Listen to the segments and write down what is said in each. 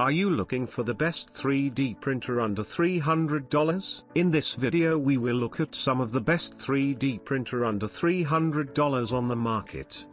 Are you looking for the best 3D printer under $300? In this video we will look at some of the best 3D printer under $300 on the market.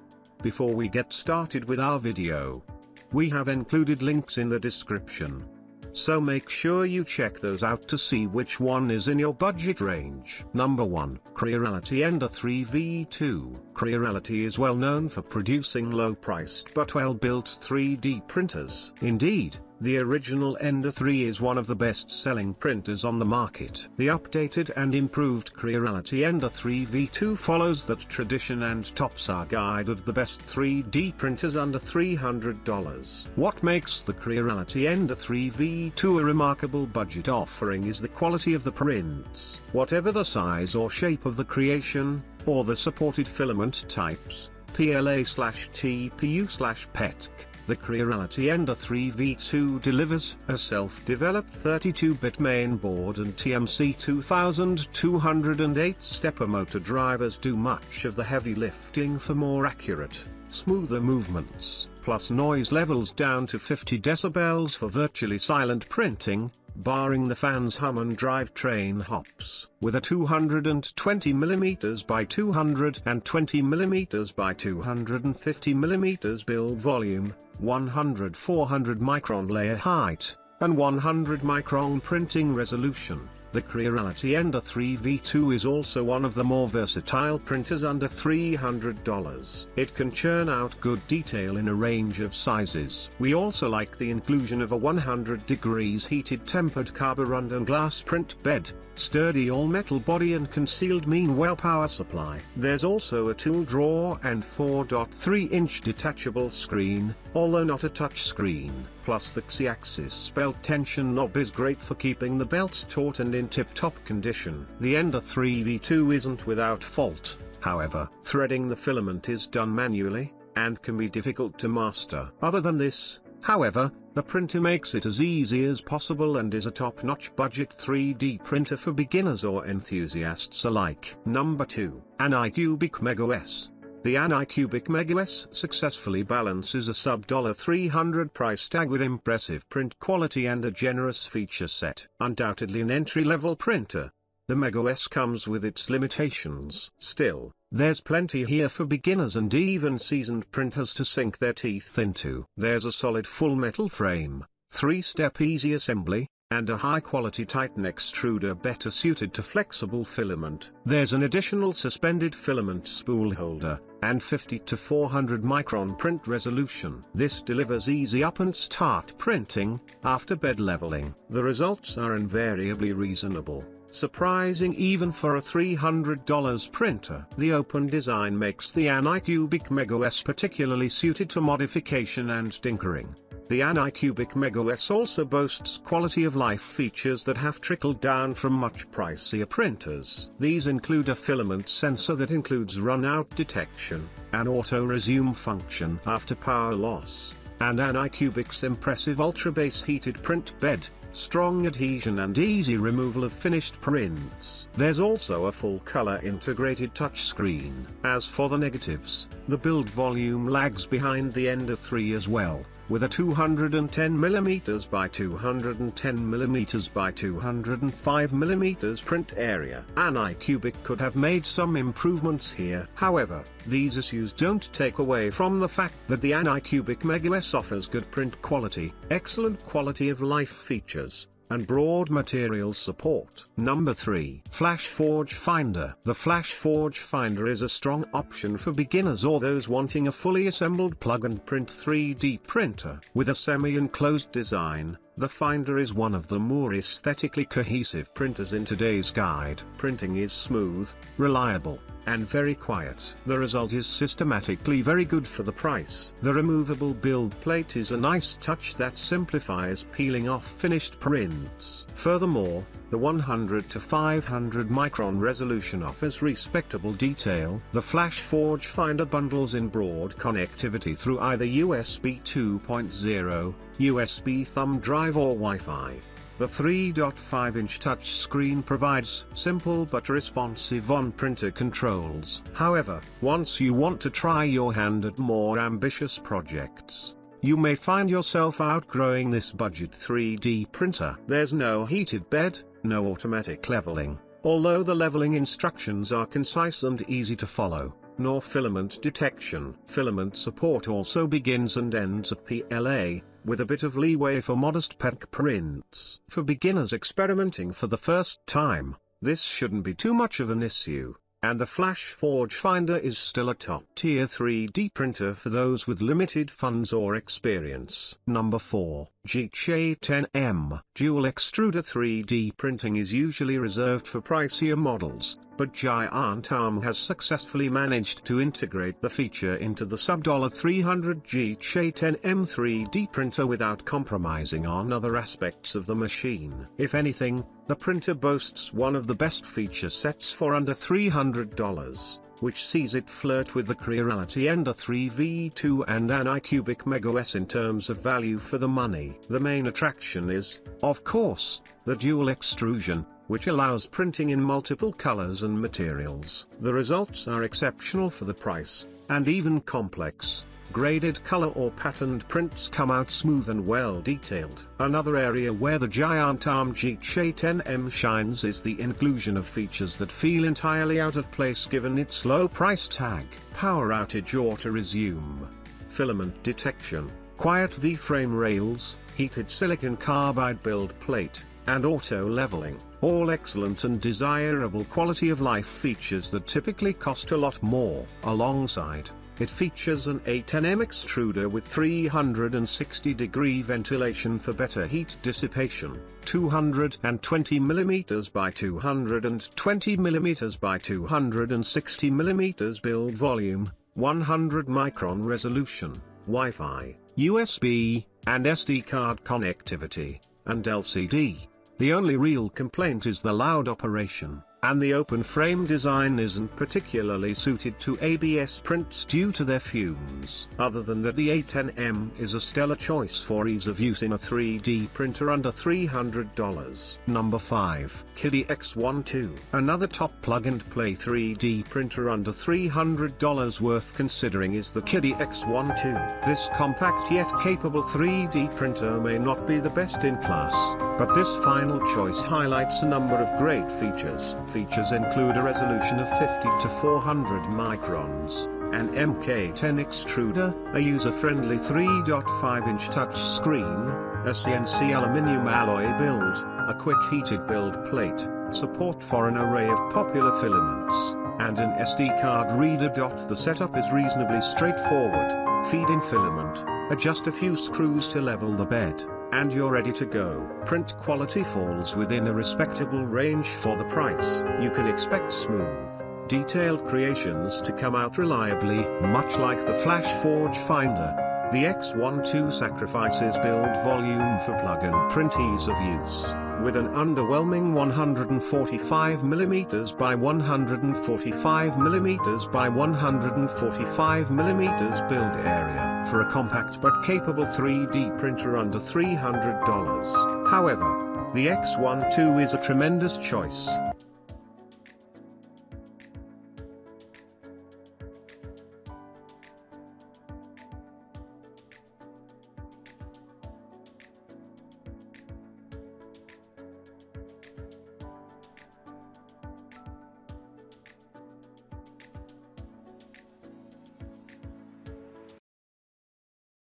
Before we get started with our video, we have included links in the description. So make sure you check those out to see which one is in your budget range. Number 1. Creality Ender 3 V2. Creality is well known for producing low-priced but well-built 3D printers. Indeed, the original Ender 3 is one of the best-selling printers on the market. The updated and improved Creality Ender 3 V2 follows that tradition and tops our guide of the best 3D printers under $300. What makes the Creality Ender 3 V2 a remarkable budget offering is the quality of the prints. Whatever the size or shape of the creation, or the supported filament types, PLA/TPU/PETC, the Creality Ender 3 V2 delivers a self-developed 32-bit mainboard and TMC 2208 stepper motor. Drivers do much of the heavy lifting for more accurate, smoother movements, plus noise levels down to 50 decibels for virtually silent printing, barring the fan's hum and drivetrain hops. With a 220mm by 220mm by 250mm build volume, 100/400 micron layer height, and 100 micron printing resolution, the Creality Ender 3 V2 is also one of the more versatile printers under $300. It can churn out good detail in a range of sizes. We also like the inclusion of a 100 degrees heated tempered carborundum glass print bed, sturdy all-metal body and concealed mean well power supply. There's also a tool drawer and 4.3-inch detachable screen, although not a touch screen. Plus the Z-axis belt tension knob is great for keeping the belts taut and in tip-top condition. The Ender 3 V2 isn't without fault, however. Threading the filament is done manually, and can be difficult to master. Other than this, however, the printer makes it as easy as possible and is a top-notch budget 3D printer for beginners or enthusiasts alike. Number 2. Anycubic MegaOS. The Anycubic MegaOS successfully balances a sub-$300 price tag with impressive print quality and a generous feature set. Undoubtedly an entry-level printer, the MegaOS comes with its limitations. Still, there's plenty here for beginners and even seasoned printers to sink their teeth into. There's a solid full metal frame, 3-step easy assembly, and a high-quality Titan extruder better suited to flexible filament. There's an additional suspended filament spool holder, and 50/400 micron print resolution. This delivers easy up and start printing, after bed leveling. The results are invariably reasonable, surprising even for a $300 printer. The open design makes the Anycubic MegaOS particularly suited to modification and tinkering. The Anycubic MegaOS also boasts quality-of-life features that have trickled down from much pricier printers. These include a filament sensor that includes run-out detection, an auto-resume function after power loss, and Anycubic's impressive ultra-base heated print bed, strong adhesion and easy removal of finished prints. There's also a full-color integrated touchscreen. As for the negatives, the build volume lags behind the Ender 3 as well. With a 210mm by 210mm by 205mm print area, Anycubic could have made some improvements here. However, these issues don't take away from the fact that the Anycubic MegaOS offers good print quality, excellent quality of life features, and broad material support. Number 3. FlashForge Finder. The FlashForge Finder is a strong option for beginners or those wanting a fully assembled plug-and-print 3D printer. With a semi-enclosed design, the Finder is one of the more aesthetically cohesive printers in today's guide. Printing is smooth, reliable, and very quiet. The result is systematically very good for the price. The removable build plate is a nice touch that simplifies peeling off finished prints. Furthermore, the 100/500 micron resolution offers respectable detail. The FlashForge Finder bundles in broad connectivity through either USB 2.0, USB thumb drive or Wi-Fi. The 3.5-inch touchscreen provides simple but responsive on-printer controls. However, once you want to try your hand at more ambitious projects, you may find yourself outgrowing this budget 3D printer. There's no heated bed, no automatic leveling, although the leveling instructions are concise and easy to follow, nor filament detection. Filament support also begins and ends at PLA, with a bit of leeway for modest PETC prints. For beginners experimenting for the first time, this shouldn't be too much of an issue, and the FlashForge Finder is still a top-tier 3D printer for those with limited funds or experience. Number 4. Geekshay 10M. Dual extruder 3D printing is usually reserved for pricier models, but Giant Arm has successfully managed to integrate the feature into the sub-$300 Geekshay 10M 3D printer without compromising on other aspects of the machine. If anything, the printer boasts one of the best feature sets for under $300, which sees it flirt with the Creality Ender 3 V2 and an iCubic MegaOS in terms of value for the money. The main attraction is, of course, the dual extrusion, which allows printing in multiple colors and materials. The results are exceptional for the price, and even complex, graded color or patterned prints come out smooth and well detailed. Another area where the Giant Arm Geekshay 10M shines is the inclusion of features that feel entirely out of place given its low price tag. Power outage auto resume, filament detection, quiet V-frame rails, heated silicon carbide build plate, and auto leveling, all excellent and desirable quality of life features that typically cost a lot more. Alongside, it features an A10M extruder with 360-degree ventilation for better heat dissipation, 220mm by 220mm by 260mm build volume, 100-micron resolution, Wi-Fi, USB, and SD card connectivity, and LCD. The only real complaint is the loud operation, and the open frame design isn't particularly suited to ABS prints due to their fumes. Other than that, the A10M is a stellar choice for ease of use in a 3D printer under $300. Number 5. Kidde X12. Another top plug-and-play 3D printer under $300 worth considering is the Kidde X12. This compact yet capable 3D printer may not be the best in class, but this final choice highlights a number of great features. Features include a resolution of 50 to 400 microns, an MK10 extruder, a user-friendly 3.5-inch touchscreen, a CNC aluminium alloy build, a quick heated build plate, support for an array of popular filaments, and an SD card reader. The setup is reasonably straightforward. Feed in filament, adjust a few screws to level the bed, and you're ready to go. Print quality falls within a respectable range for the price. You can expect smooth, detailed creations to come out reliably. Much like the FlashForge Finder, the X12 sacrifices build volume for plug-and-print ease of use, with an underwhelming 145mm by 145mm by 145mm build area for a compact but capable 3D printer under $300. However, the X12 is a tremendous choice.